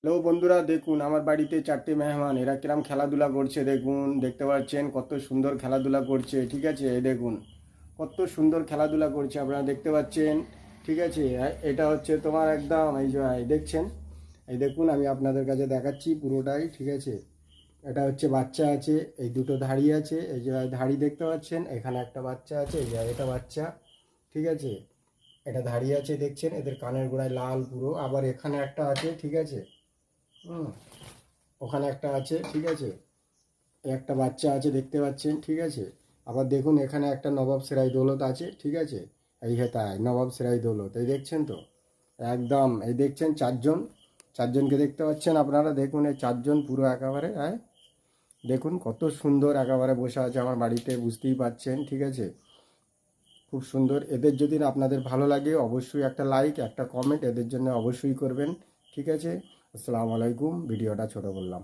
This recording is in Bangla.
হ্যালো বন্ধুরা, দেখুন আমার বাড়িতে 4টে মেহমান। এরা কিরম খেলাধুলা করছে দেখুন, দেখতে পাচ্ছেন কত সুন্দর খেলাধুলা করছে। ঠিক আছে, এই দেখুন কত সুন্দর খেলাধুলা করছে, আপনারা দেখতে পাচ্ছেন। ঠিক আছে, এটা হচ্ছে তোমার একদম এই যে দেখছেন, এই দেখুন আমি আপনাদের কাছে দেখাচ্ছি পুরোটাই। ঠিক আছে, এটা হচ্ছে বাচ্চা আছে, এই দুটো ধাড়ি আছে, এই যে ধাড়ি দেখতে পাচ্ছেন, এখানে একটা বাচ্চা আছে, এই যে এটা বাচ্চা। ঠিক আছে, এটা দাঁড়িয়ে আছে দেখছেন, এদের কানের গোড়ায় লাল পুরো। আবার এখানে একটা আছে, ঠিক আছে। হুম, ওখানে একটা আছে, ঠিক আছে। একটা বাচ্চা আছে দেখতে পাচ্ছেন, ঠিক আছে। আবার দেখুন এখানে একটা নবাব সিরাজ দৌলত আছে, ঠিক আছে। এই হেতায় নবাব সিরাজ দৌলত, এই দেখছেন তো একদম, এই দেখছেন চারজন, চারজনকে দেখতে পাচ্ছেন আপনারা। দেখুন এই চারজন পুরো একেবারে, হ্যাঁ দেখুন কত সুন্দর একেবারে বসে আছে আমার বাড়িতে, বুঝতেই পাচ্ছেন। ঠিক আছে, খুব সুন্দর। এদের যদি আপনাদের ভালো লাগে অবশ্যই একটা লাইক একটা কমেন্ট এদের জন্য অবশ্যই করবেন। ঠিক আছে, আসসালামু আলাইকুম। ভিডিওটা ছোট করলাম।